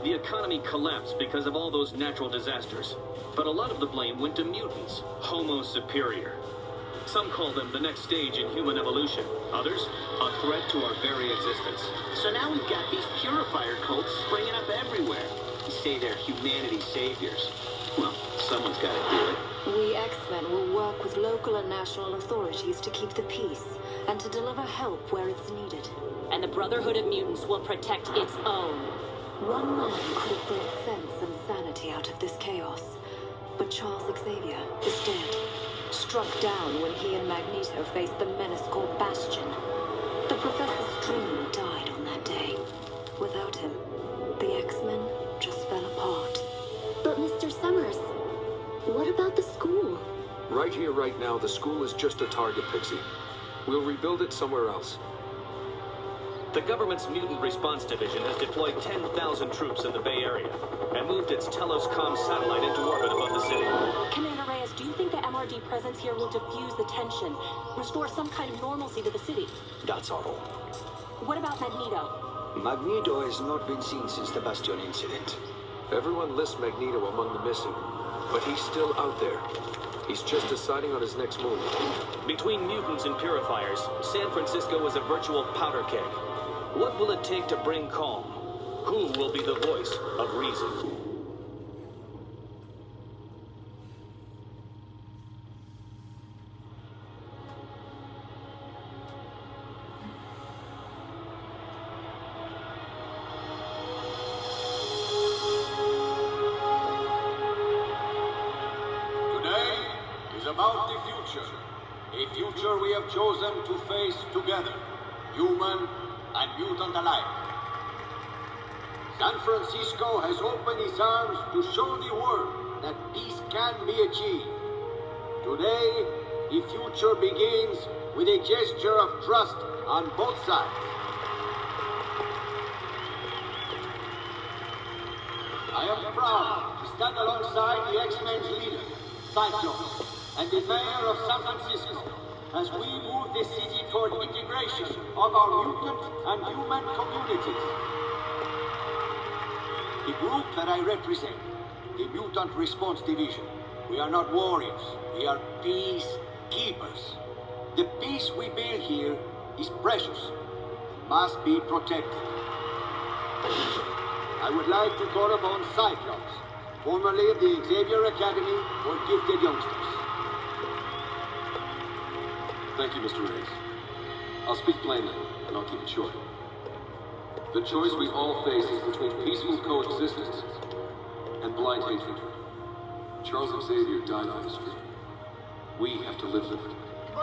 the economy collapsed because of all those natural disasters. But a lot of the blame went to mutants, Homo superior. Some call them the next stage in human evolution. Others, a threat to our very existence. So now we've got these purifier cults springing up everywhere. You say they're humanity saviors. Well, someone's got to do it. We X-Men will work with local and national authorities to keep the peace and to deliver help where it's needed. And the Brotherhood of Mutants will protect its own. One man could have brought sense and sanity out of this chaos, but Charles Xavier is dead. Struck down when he and Magneto faced the menace called Bastion. The Professor's dream died on that day. Without him, the X-Men just fell apart. But Mr. Summers, what about the school? Right here, right now, the school is just a target, Pixie. We'll rebuild it somewhere else. The government's Mutant Response Division has deployed 10,000 troops in the Bay Area and moved its Telos-Com satellite into orbit above the city. Commander Reyes, do you think the MRD presence here will diffuse the tension, restore some kind of normalcy to the city? That's our hope. What about Magneto? Magneto has not been seen since the Bastion incident. Everyone lists Magneto among the missing, but he's still out there. He's just deciding on his next move. Between mutants and purifiers, San Francisco is a virtual powder keg. What will it take to bring calm? Who will be the voice of reason? Today is about the future. A future we have chosen to face together, human and mutant alike. San Francisco has opened its arms to show the world that peace can be achieved. Today, the future begins with a gesture of trust on both sides. I am proud to stand alongside the X-Men's leader, Cyclops, and the mayor of San Francisco, as we move the city toward integration of our mutant and human communities. The group that I represent, the Mutant Response Division, we are not warriors, we are peacekeepers. The peace we build here is precious, must be protected. I would like to call upon Cyclops, formerly of the Xavier Academy for Gifted Youngsters. Thank you, Mr. Reyes. I'll speak plainly, and I'll keep it short. The choice we all face is between peaceful coexistence and blind hatred. Charles Xavier died on the street. We have to live with it. We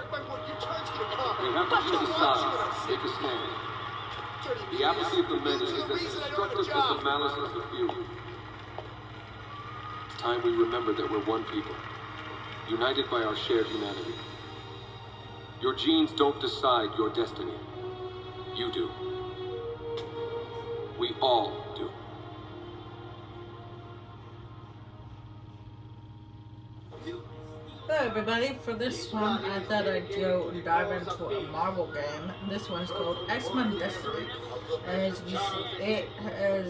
have to choose a side, take a stand. The apathy of the many is as destructive as the malice of the few. It's time we remember that we're one people, united by our shared humanity. Your genes don't decide your destiny. You do. We all do. Hello everybody, for this one I thought I'd go and dive into a Marvel game. This one's called X-Men Destiny. As you see, it has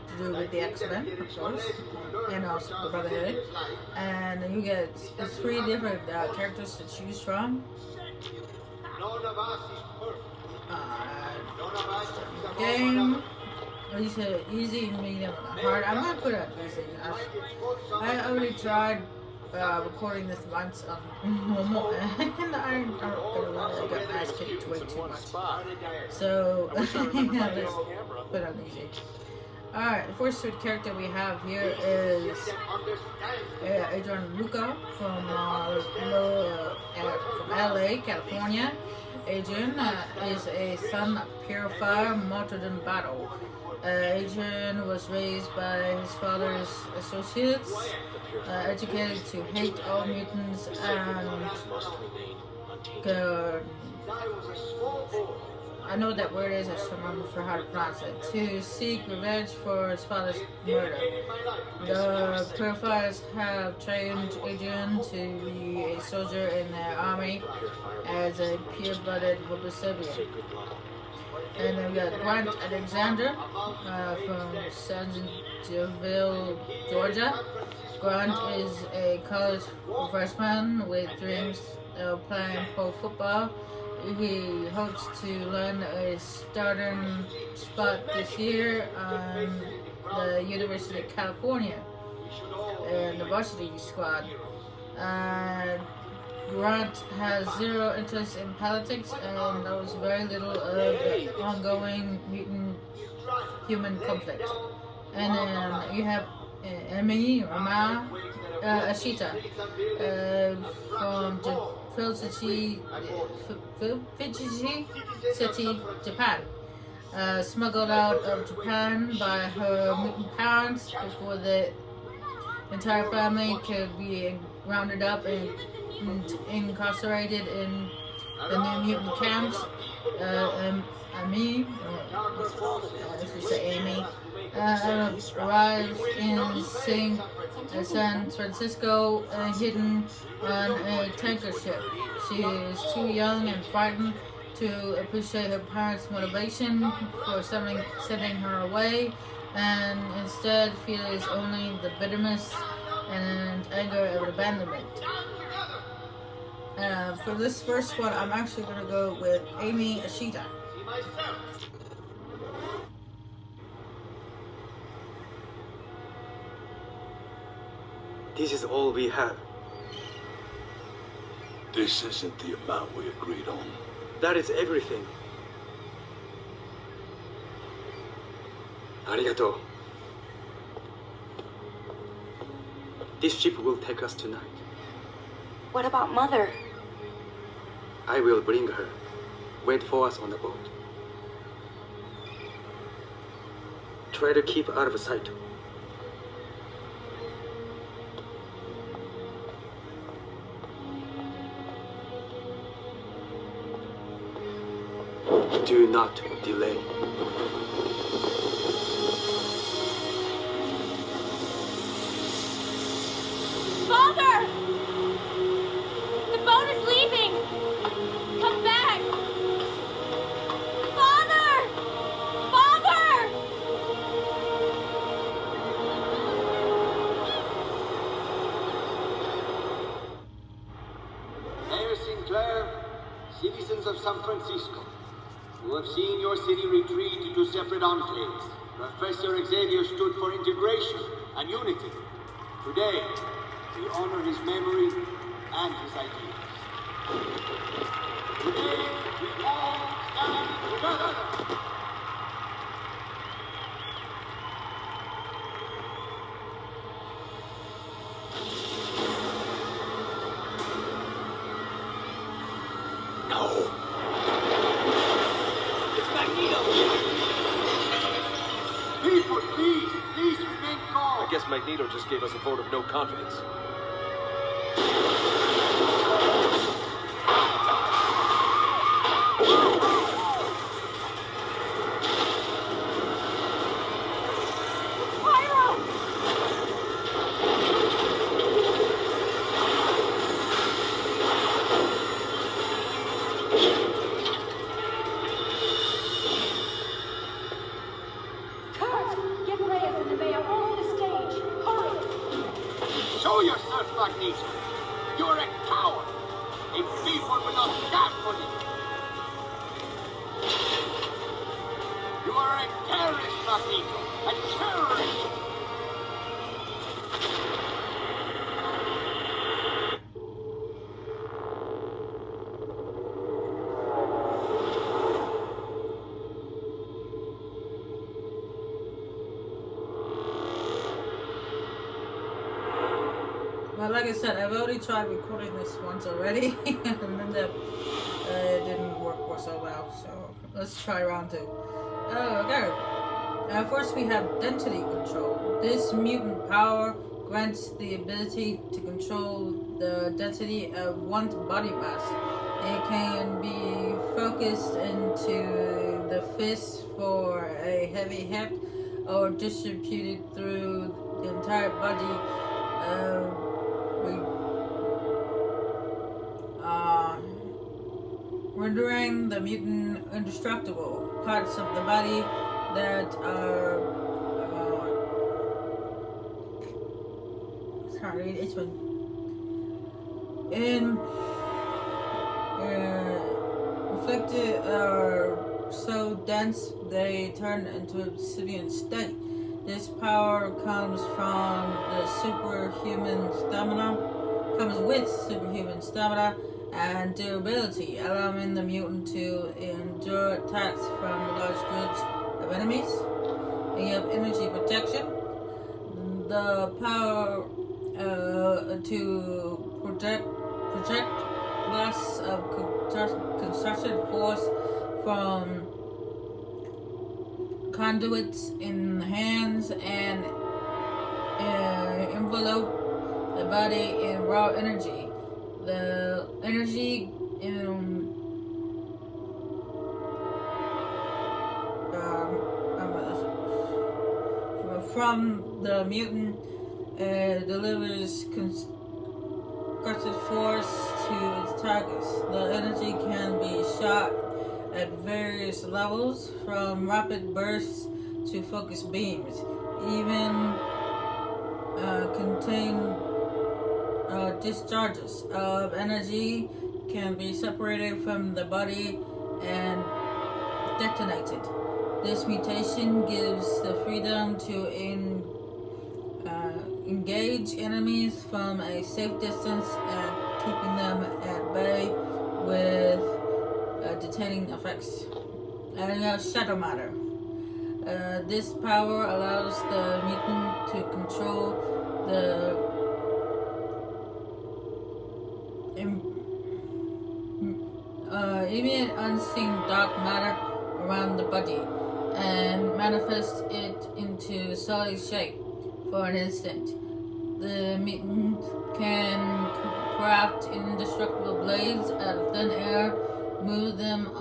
to do with the X-Men, of course, and also the Brotherhood. And you get 3 different characters to choose from. Game. You said easy, medium, and hard. I'm gonna put it on easy. I already tried recording this once on normal, and I got my ass kicked way too much. So let's put it on easy. Alright, the first character we have here is Adrian Luca from LA, California. Adrian is a son of purifier martyred in battle. Adrian was raised by his father's associates, educated to hate all mutants and I know that word is, I just don't remember how to pronounce it. To seek revenge for his father's murder. The Purifiers have trained Adrian to be a soldier in their army as a pure-blooded recipient. And then we got Grant Alexander from Sangerville, Georgia. Grant is a college freshman with dreams of playing pro football. He hopes to land a starting spot this year on the University of California in the varsity squad. Grant has zero interest in politics and knows very little of the ongoing mutant-human conflict. And then you have Emi Rama Ashita from Fujiji City, Japan. Smuggled out of Japan by her mutant parents before the entire family could be rounded up and incarcerated in the new mutant camps. Amy arrives in San Francisco hidden on a tanker ship. She is too young and frightened to appreciate her parents' motivation for sending her away, and instead feels only the bitterness and anger of abandonment. For this first one, I'm actually going to go with Amy Ashita. This is all we have. This isn't the amount we agreed on. That is everything. Arigato. This ship will take us tonight. What about Mother? I will bring her. Wait for us on the boat. Try to keep out of sight. Do not delay. Father! The boat is leaving! Come back! Father! Father! Mayor Sinclair, citizens of San Francisco, you have seen your city retreat into separate enclaves. Professor Xavier stood for integration and unity. Today, we honor his memory and his ideas. Today, we all stand together. No. People, please remain calm. I guess Magneto just gave us a vote of no confidence. Show yourself, Magneto. You're a coward. A people will not stand for you. You are a terrorist, Magneto. A terrorist. Well, like I said, I've already tried recording this once already, and then it didn't work so well. So let's try round 2. Okay. First, we have density control. This mutant power grants the ability to control the density of one's body mass. It can be focused into the fist for a heavy hit, or distributed through the entire body. rendering the mutant indestructible. Parts of the body that are sorry, it's been inflicted are so dense they turn into obsidian state. This power comes with superhuman stamina and durability, allowing the mutant to endure attacks from large groups of enemies. And you have energy protection. The power to project blasts of construction force from conduits in hands and envelope the body in raw energy. The energy from the mutant delivers constructed force to its targets. The energy can be shot at various levels, from rapid bursts to focused beams. Even contain discharges of energy can be separated from the body and detonated. This mutation gives the freedom to engage enemies from a safe distance and keeping them at bay with detaining effects. And you have Shadow Matter. This power allows the mutant to control the even unseen dark matter around the body and manifest it into solid shape for an instant. The mutant can craft indestructible blades out of thin air, move them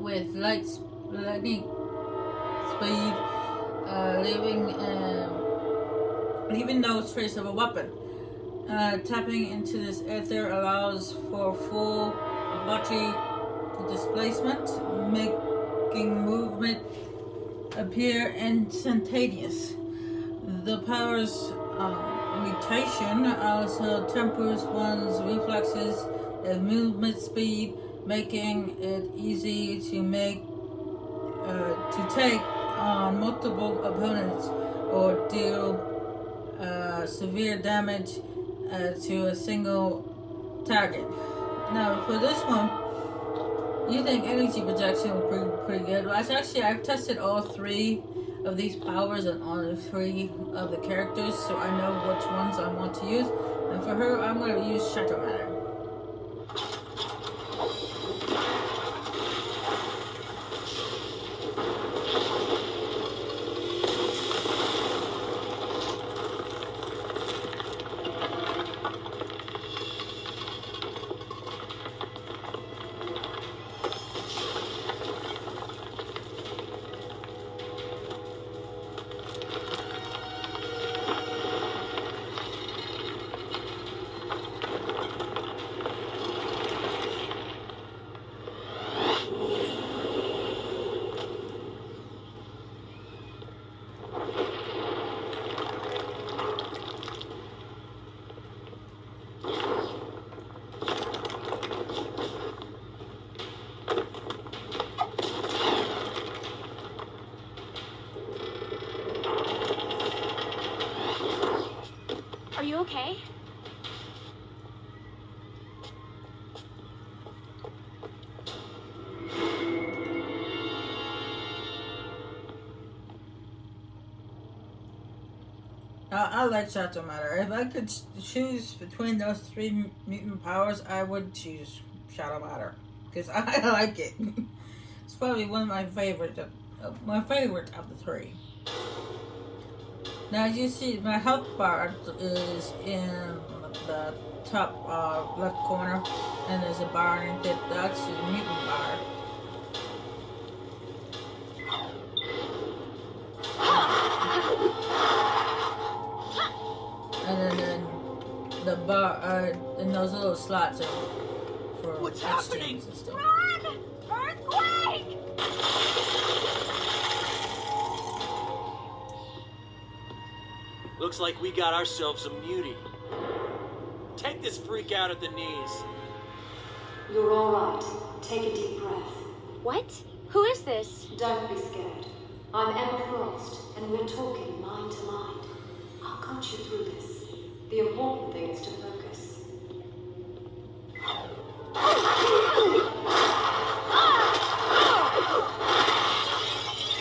with lightning speed, leaving no trace of a weapon. Tapping into this ether allows for full body displacement, making movement appear instantaneous. The power's mutation also tempers one's reflexes and movement speed, making it easy to take on multiple opponents or deal severe damage to a single target. Now, for this one, you think energy projection was pretty good. Well, actually, I've tested all three of these powers on all three of the characters, so I know which ones I want to use. And for her, I'm going to use Shadow Matter. Are you okay? I like Shadow Matter. If I could choose between those three mutant powers, I would choose Shadow Matter because I like it. It's probably one of my favorite of the three. Now you see my health bar is in the top left corner, and there's a bar underneath it. That's the mutant bar. And then the bar and those little slots are for What's happening? exchange and stuff. Run! Earthquake! Looks like we got ourselves a mutie. Take this freak out at the knees. You're all right. Take a deep breath. What? Who is this? Don't be scared. I'm Emma Frost, and we're talking mind to mind. I'll coach you through this. The important thing is to focus.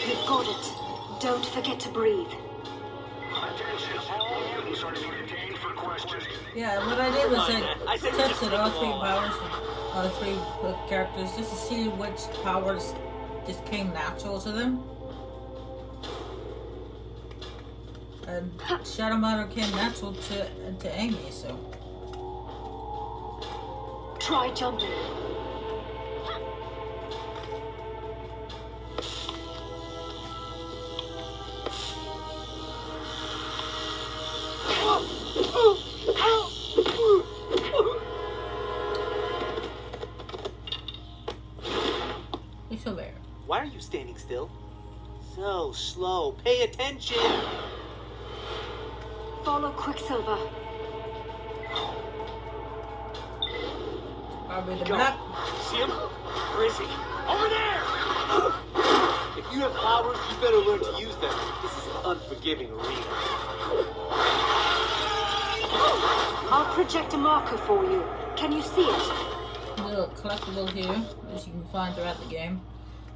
You've got it. Don't forget to breathe. Attention, all mutants are being detained for questioning. Yeah, what I did was I think we just tested took all them three all powers, all three characters, just to see which powers just came natural to them. And Shadow Matter came natural to Amy, so. Try jumping. You're so there. Why are you standing still? So slow. Pay attention. Follow Quicksilver. Probably the Go. black. See him? Where is he? Over there! If you have powers, you better learn to use them. This is an unforgiving arena. I'll project a marker for you. Can you see it? Little collectible here, as you can find throughout the game.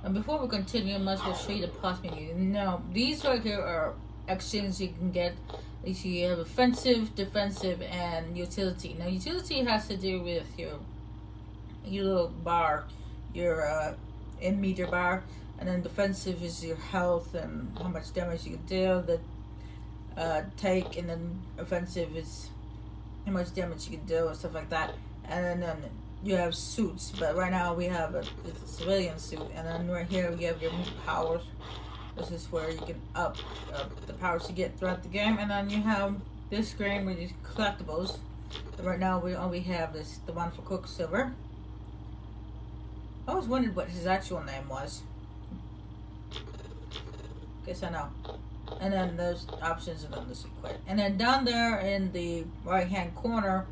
And before we continue, I might as well show you the pause menu. Now, these right here are exchanges you can get. You see, you have offensive, defensive, and utility. Now, utility has to do with your little bar, your in meter bar, and then defensive is your health and how much damage you can deal, take, and then offensive is how much damage you can deal and stuff like that. And then you have suits, but right now we have a civilian suit, and then right here we have your powers. This is where you can up the powers you get throughout the game, and then you have this screen with these collectibles. And right now all we have is the one for Quicksilver. I always wondered what his actual name was. Guess I know. And then there's options, and then this equip. And then down there in the right hand corner,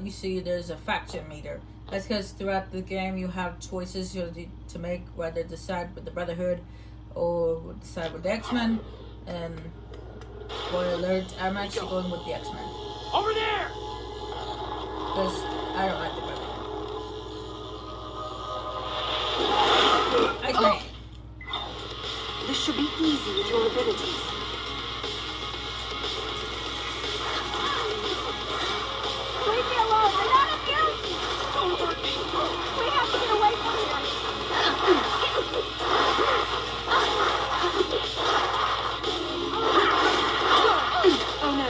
you see there's a faction meter. That's because throughout the game you have choices to make, whether to side with the Brotherhood or side with the X-Men. And spoiler alert, I'm actually going with the X-Men. Over there! Because I don't like the Brotherhood. Okay. This should be easy with your abilities. Leave me alone! I'm not a mutant! Don't hurt me! We have to get away from here! Oh no!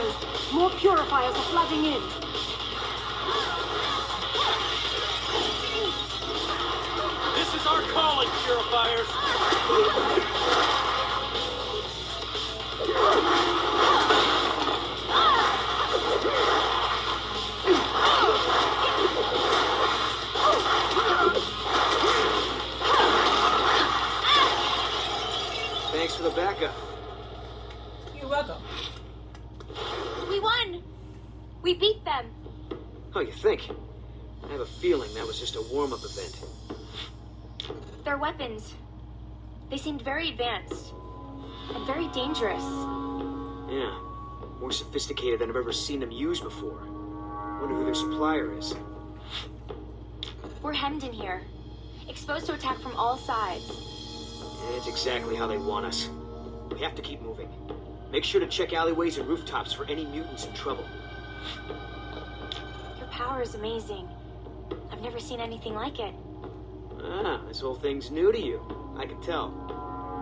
More purifiers are flooding in! This is our calling, purifiers! Thanks for the backup. You're welcome. We won! We beat them! Oh, you think? I have a feeling that was just a warm-up event. Their weapons. They seemed very advanced. And very dangerous. Yeah, more sophisticated than I've ever seen them used before. Wonder who their supplier is. We're hemmed in here. Exposed to attack from all sides. It's exactly how they want us. We have to keep moving. Make sure to check alleyways and rooftops for any mutants in trouble. Your power is amazing. I've never seen anything like it. Ah, this whole thing's new to you. I can tell.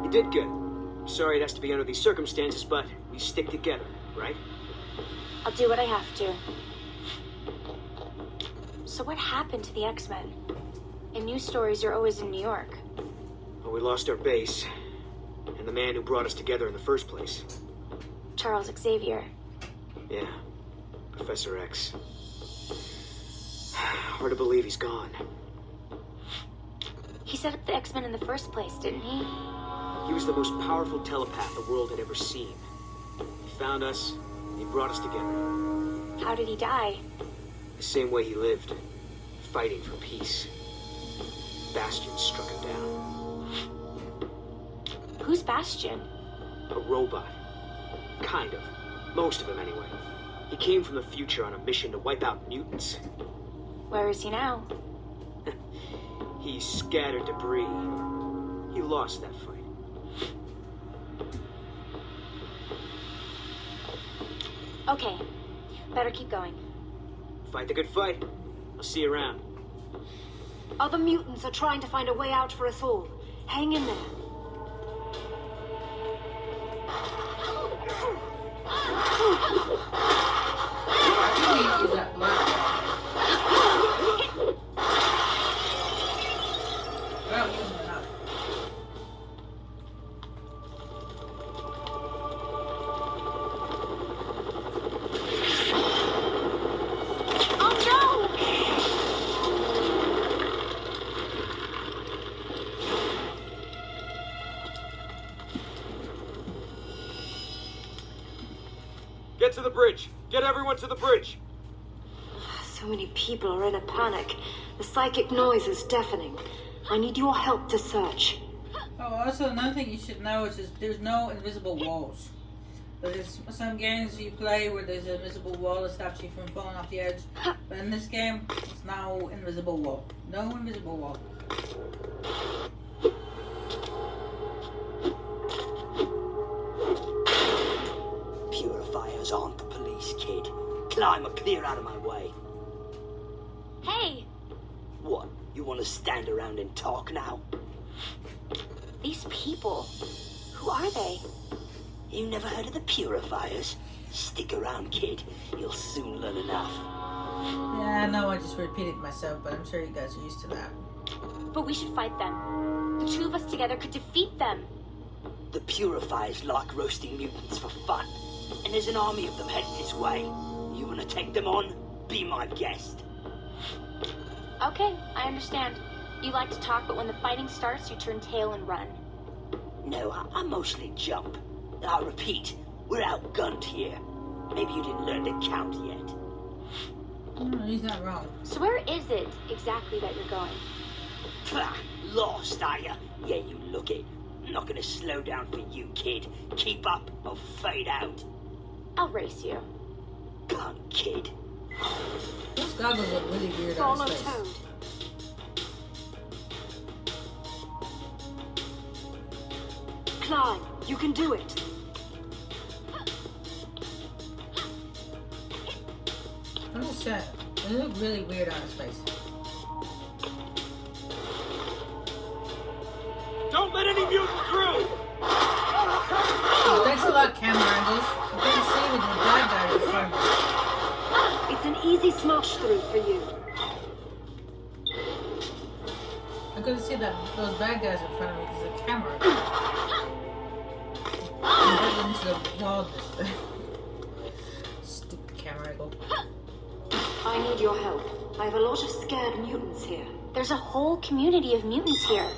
You did good. I'm sorry it has to be under these circumstances, but we stick together, right? I'll do what I have to. So what happened to the X-Men? In news stories, you're always in New York. Well, we lost our base, and the man who brought us together in the first place. Charles Xavier. Yeah, Professor X. Hard to believe he's gone. He set up the X-Men in the first place, didn't he? He was the most powerful telepath the world had ever seen. He found us, and he brought us together. How did he die? The same way he lived, fighting for peace. Bastion struck him down. Who's Bastion? A robot. Kind of. Most of him, anyway. He came from the future on a mission to wipe out mutants. Where is he now? He scattered debris. He lost that fight. Okay. Better keep going. Fight the good fight. I'll see you around. Other mutants are trying to find a way out for us all. Hang in there. Get to the bridge! Get everyone to the bridge! So many people are in a panic. The psychic noise is deafening. I need your help to search. Oh, also another thing you should know is there's no invisible walls. There's some games you play where there's an invisible wall that stops you from falling off the edge. But in this game, it's no invisible wall. No invisible wall. Purifiers aren't the police, kid. Climb or clear out of my way. Hey! What? You want to stand around and talk now? These people. Who are they? You never heard of the Purifiers? Stick around, kid. You'll soon learn enough. Yeah, I know I just repeated myself, but I'm sure you guys are used to that. But we should fight them. The two of us together could defeat them. The Purifiers like roasting mutants for fun. And there's an army of them heading this way. You want to take them on? Be my guest. Okay, I understand. You like to talk, but when the fighting starts, you turn tail and run. No, I mostly jump. I repeat, we're outgunned here. Maybe you didn't learn to count yet. No, he's not wrong. So where is it exactly that you're going? Pah, lost, are ya? Yeah, you look it. I'm not gonna slow down for you, kid. Keep up or fade out. I'll race you. Come, kid. Those goggles look really weird on Follow his face. Toad. Climb. You can do it. I'm just saying, it looked really weird on his face. Don't let any mutant through! Oh, thanks a lot, camera angles. I couldn't see with the bad guys in front of me. It's an easy smash through for you. I couldn't see those bad guys in front of me because the camera. I'm into the wall this stupid camera angle. I need your help. I have a lot of scared mutants here. There's a whole community of mutants here.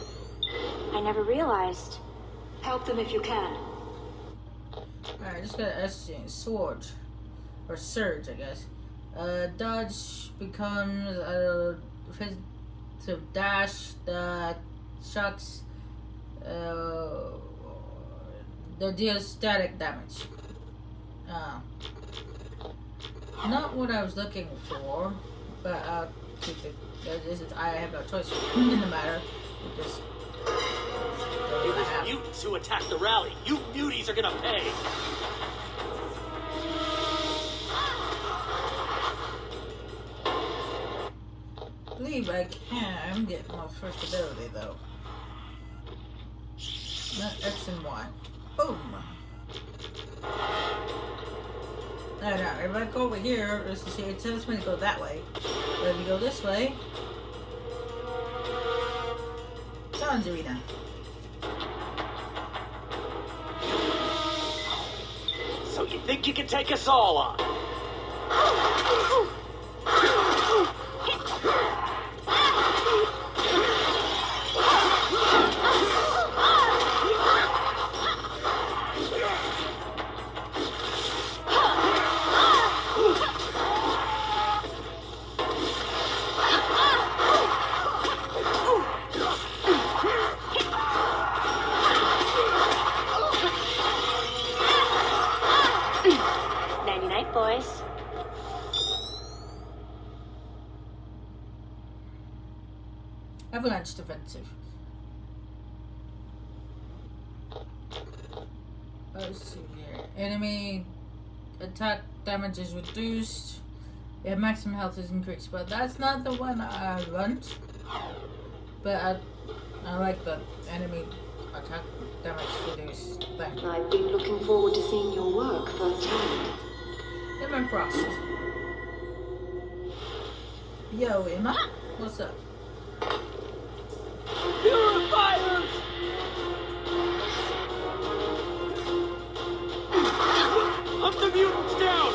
I never realized. Help them if you can. Alright, just got an sword. Or surge, I guess. Dodge becomes a offensive dash that shocks that deals static damage. Not what I was looking for, but I'll keep it. I have no choice in the matter. Just It was mutants who attacked the rally. You muties are gonna pay. I believe I can get my first ability though. Not X and Y. Boom! No, if I go over here, it tells me to go that way. But if you go this way, John's Arena. So you think you can take us all on? boys. Avalanche defensive. Let's see here. Enemy attack damage is reduced. Yeah, maximum health is increased, but that's not the one I want. But I like the enemy attack damage reduced thing. I've been looking forward to seeing your work firsthand. Emma Frost. Yo, Emma. What's up? Purifiers! Hunt the mutants down!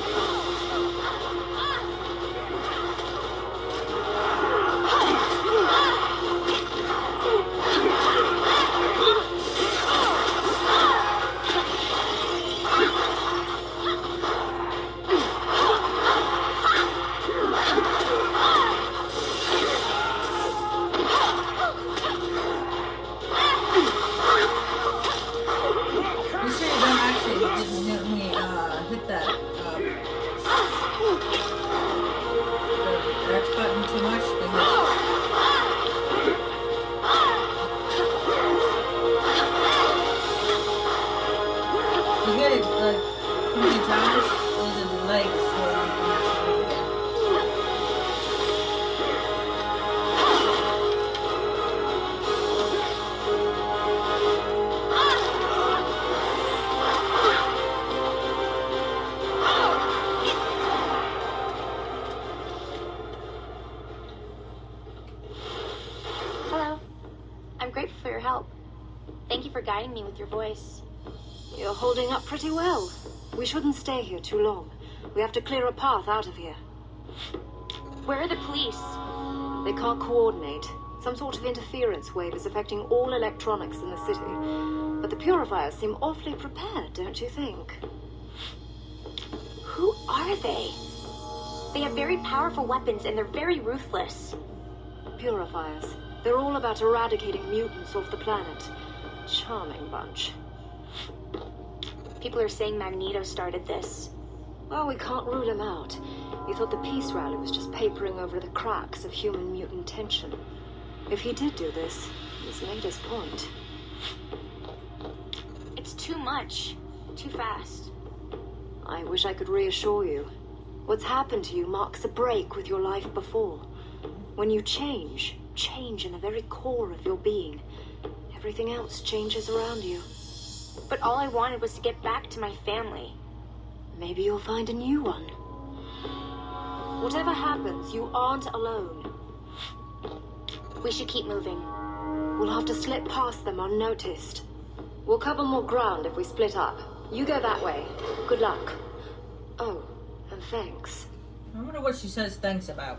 Guiding me with your voice. You're holding up pretty well. We shouldn't stay here too long. We have to clear a path out of here. Where are the police? They can't coordinate. Some sort of interference wave is affecting all electronics in the city. But the purifiers seem awfully prepared, don't you think? Who are they? They have very powerful weapons and they're very ruthless. Purifiers. They're all about eradicating mutants off the planet. Charming bunch. People are saying Magneto started this. Well, we can't rule him out. He thought the peace rally was just papering over the cracks of human-mutant tension. If he did do this, he's made his point. It's too much. Too fast. I wish I could reassure you. What's happened to you marks a break with your life before. When you change in the very core of your being, everything else changes around you. But all I wanted was to get back to my family. Maybe you'll find a new one. Whatever happens, you aren't alone. We should keep moving. We'll have to slip past them unnoticed. We'll cover more ground if we split up. You go that way. Good luck. Oh, and thanks. I wonder what she says thanks about.